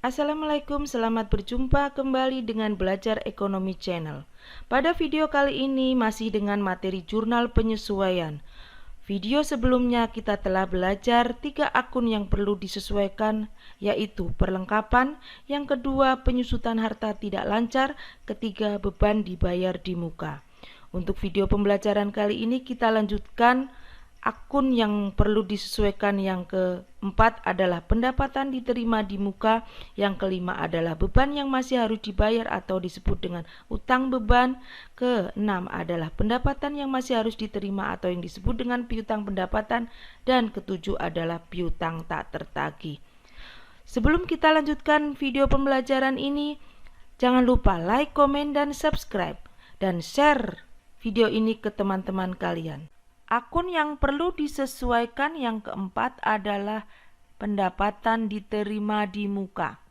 Assalamualaikum, selamat berjumpa kembali dengan Belajar Ekonomi Channel. Pada video kali ini masih dengan materi jurnal penyesuaian. Video sebelumnya kita telah belajar 3 akun yang perlu disesuaikan, yaitu perlengkapan, yang kedua penyusutan harta tidak lancar, ketiga beban dibayar di muka. Untuk video pembelajaran kali ini kita lanjutkan akun yang perlu disesuaikan. Yang keempat adalah pendapatan diterima di muka. Yang kelima adalah beban yang masih harus dibayar atau disebut dengan utang beban. Keenam adalah pendapatan yang masih harus diterima atau yang disebut dengan piutang pendapatan. Dan ketujuh adalah piutang tak tertagih. Sebelum kita lanjutkan video pembelajaran ini, jangan lupa like, komen, dan subscribe, dan share video ini ke teman-teman kalian. Akun yang perlu disesuaikan yang keempat adalah pendapatan diterima di muka.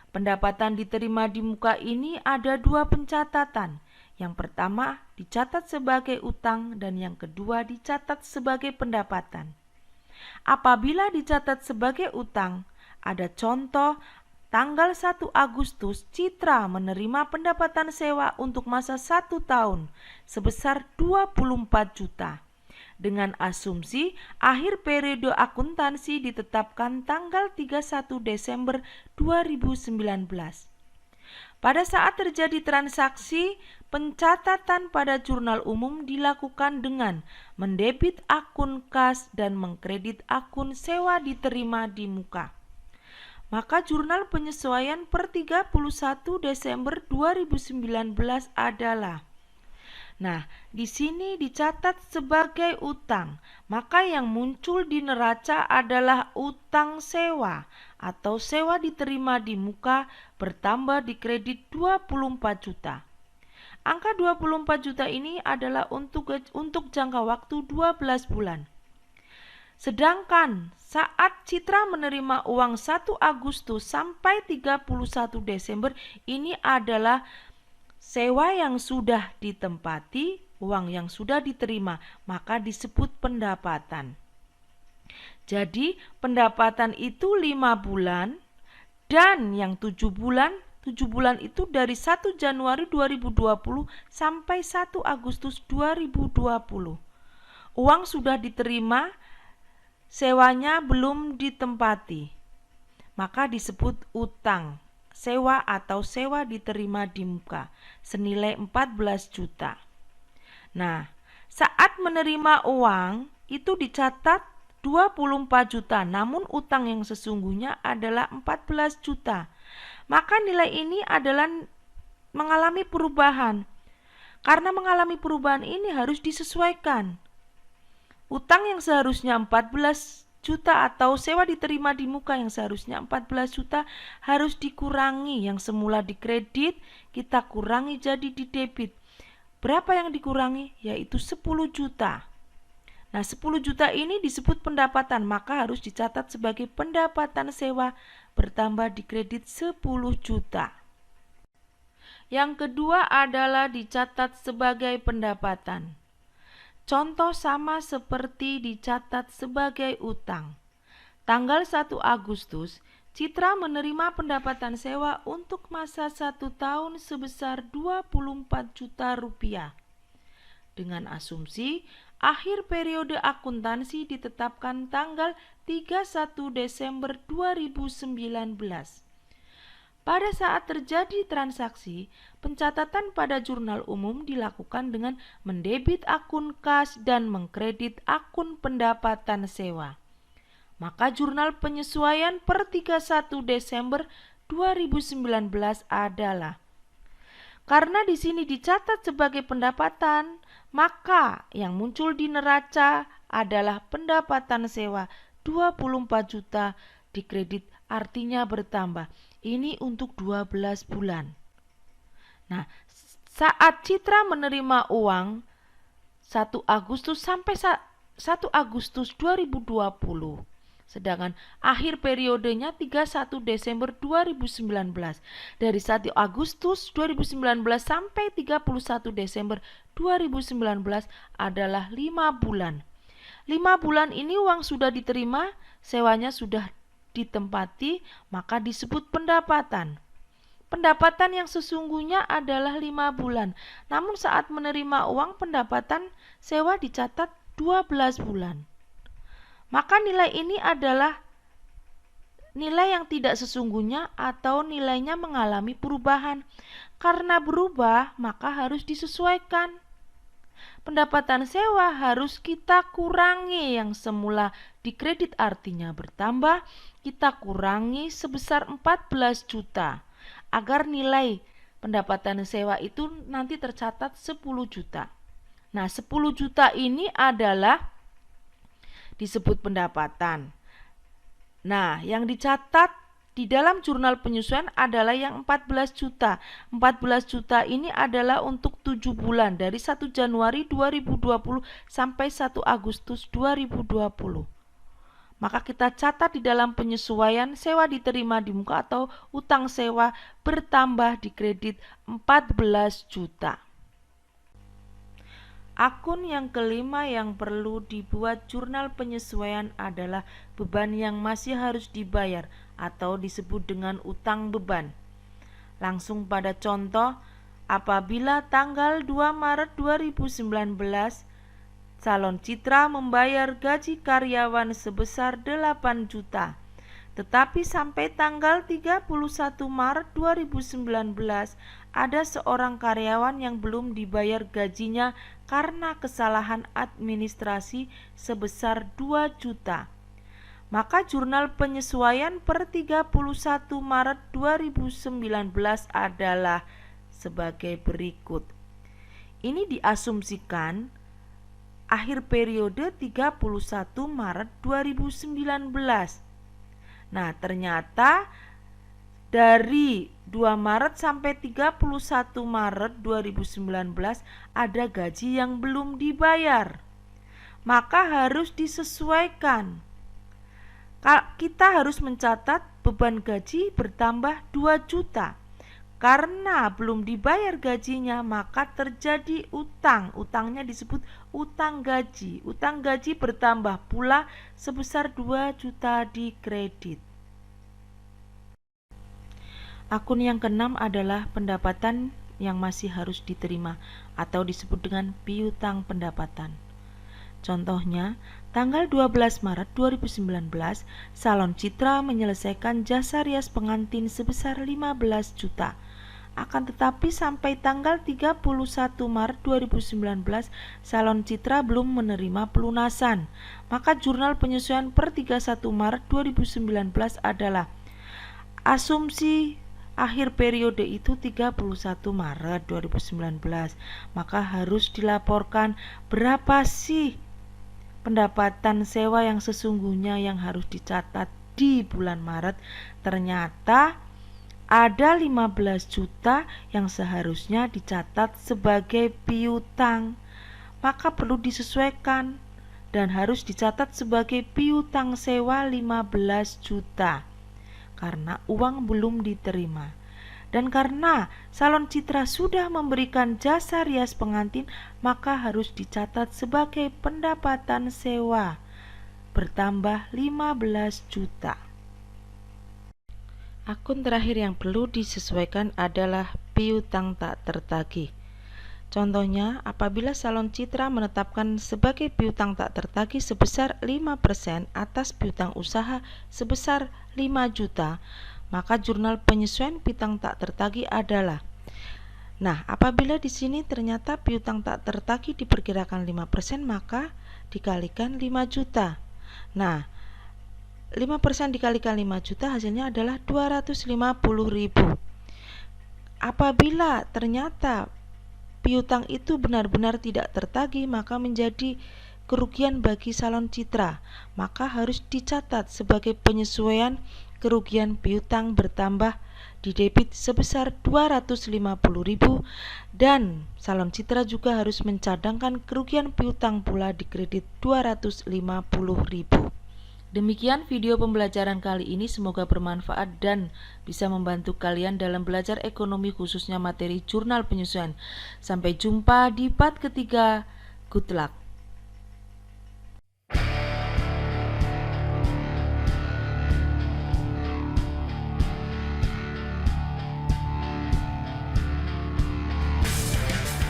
Pendapatan diterima di muka ini ada 2 pencatatan. Yang pertama dicatat sebagai utang dan yang kedua dicatat sebagai pendapatan. Apabila dicatat sebagai utang, ada contoh tanggal 1 Agustus Citra menerima pendapatan sewa untuk masa 1 tahun sebesar 24 juta. Dengan asumsi akhir periode akuntansi ditetapkan tanggal 31 Desember 2019. Pada saat terjadi transaksi, pencatatan pada jurnal umum dilakukan dengan mendebit akun kas dan mengkredit akun sewa diterima di muka. Maka jurnal penyesuaian per 31 Desember 2019 adalah, nah, di sini dicatat sebagai utang, maka yang muncul di neraca adalah utang sewa atau sewa diterima di muka bertambah di kredit 24 juta. Angka 24 juta ini adalah untuk jangka waktu 12 bulan. Sedangkan saat Citra menerima uang 1 Agustus sampai 31 Desember ini adalah sewa yang sudah ditempati, uang yang sudah diterima, maka disebut pendapatan. Jadi pendapatan itu 5 bulan dan yang 7 bulan itu dari 1 Januari 2020 sampai 1 Agustus 2020. Uang sudah diterima, sewanya belum ditempati, maka disebut utang sewa atau sewa diterima di muka senilai 14 juta. Nah, saat menerima uang itu dicatat 24 juta, namun utang yang sesungguhnya adalah 14 juta. Maka nilai ini adalah mengalami perubahan. Karena mengalami perubahan ini harus disesuaikan. Utang yang seharusnya 14 juta atau sewa diterima di muka yang seharusnya 14 juta harus dikurangi. Yang semula dikredit kita kurangi jadi di debit. Berapa yang dikurangi? Yaitu 10 juta. Nah, 10 juta ini disebut pendapatan, maka harus dicatat sebagai pendapatan sewa bertambah di kredit 10 juta. Yang kedua adalah dicatat sebagai pendapatan. Contoh sama seperti dicatat sebagai utang. Tanggal 1 Agustus, Citra menerima pendapatan sewa untuk masa 1 tahun sebesar 24 juta rupiah. Dengan asumsi, akhir periode akuntansi ditetapkan tanggal 31 Desember 2019. Pada saat terjadi transaksi, pencatatan pada jurnal umum dilakukan dengan mendebit akun kas dan mengkredit akun pendapatan sewa. Maka jurnal penyesuaian per 31 Desember 2019 adalah, karena di sini dicatat sebagai pendapatan, maka yang muncul di neraca adalah pendapatan sewa 24 juta dikredit, artinya bertambah. Ini untuk 12 bulan. Nah, saat Citra menerima uang 1 Agustus sampai 1 Agustus 2020, sedangkan akhir periodenya 31 Desember 2019. Dari 1 Agustus 2019 sampai 31 Desember 2019 adalah 5 bulan. 5 bulan ini uang sudah diterima, sewanya sudah ditempati, maka disebut pendapatan. Pendapatan yang sesungguhnya adalah 5 bulan. Namun saat menerima uang pendapatan sewa dicatat 12 bulan. Maka nilai ini adalah nilai yang tidak sesungguhnya atau nilainya mengalami perubahan. Karena berubah, maka harus disesuaikan. Pendapatan sewa harus kita kurangi yang semula dikredit artinya bertambah, kita kurangi sebesar 14 juta. Agar nilai pendapatan sewa itu nanti tercatat 10 juta. Nah, 10 juta ini adalah disebut pendapatan. Nah, yang dicatat di dalam jurnal penyesuaian adalah yang 14 juta. 14 juta ini adalah untuk 7 bulan dari 1 Januari 2020 sampai 1 Agustus 2020. Maka kita catat di dalam penyesuaian sewa diterima di muka atau utang sewa bertambah di kredit 14 juta. Akun yang kelima yang perlu dibuat jurnal penyesuaian adalah beban yang masih harus dibayar atau disebut dengan utang beban. Langsung pada contoh, apabila tanggal 2 Maret 2019 Salon Citra membayar gaji karyawan sebesar 8 juta. Tetapi sampai tanggal 31 Maret 2019 ada seorang karyawan yang belum dibayar gajinya karena kesalahan administrasi sebesar 2 juta. Maka jurnal penyesuaian per 31 Maret 2019 adalah sebagai berikut. Ini diasumsikan akhir periode 31 Maret 2019. Nah, ternyata dari 2 Maret sampai 31 Maret 2019 ada gaji yang belum dibayar. Maka harus disesuaikan. Kita harus mencatat beban gaji bertambah 2 juta. Karena belum dibayar gajinya, maka terjadi utang. Utangnya disebut utang gaji. Utang gaji bertambah pula sebesar 2 juta di kredit. Akun yang keenam adalah pendapatan yang masih harus diterima atau disebut dengan piutang pendapatan. Contohnya, tanggal 12 Maret 2019, Salon Citra menyelesaikan jasa rias pengantin sebesar 15 juta. Akan tetapi sampai tanggal 31 Maret 2019 Salon Citra belum menerima pelunasan. Maka jurnal penyesuaian per 31 Maret 2019 adalah asumsi akhir periode itu 31 Maret 2019. Maka harus dilaporkan berapa sih pendapatan sewa yang sesungguhnya yang harus dicatat di bulan Maret. Ternyata ada 15 juta yang seharusnya dicatat sebagai piutang, maka perlu disesuaikan dan harus dicatat sebagai piutang sewa 15 juta karena uang belum diterima. Dan karena Salon Citra sudah memberikan jasa rias pengantin, maka harus dicatat sebagai pendapatan sewa bertambah 15 juta. Akun terakhir yang perlu disesuaikan adalah piutang tak tertagih. Contohnya, apabila Salon Citra menetapkan sebagai piutang tak tertagih sebesar 5% atas piutang usaha sebesar 5 juta, maka jurnal penyesuaian piutang tak tertagih adalah. Nah, apabila di sini ternyata piutang tak tertagih diperkirakan 5%, maka dikalikan 5 juta. Nah, 5% dikalikan 5 juta hasilnya adalah 250.000. Apabila ternyata piutang itu benar-benar tidak tertagih, maka menjadi kerugian bagi Salon Citra. Maka harus dicatat sebagai penyesuaian kerugian piutang bertambah di debit sebesar 250.000 dan Salon Citra juga harus mencadangkan kerugian piutang pula di kredit 250.000. Demikian video pembelajaran kali ini, semoga bermanfaat dan bisa membantu kalian dalam belajar ekonomi khususnya materi jurnal penyesuaian. Sampai jumpa di part ketiga. Good luck.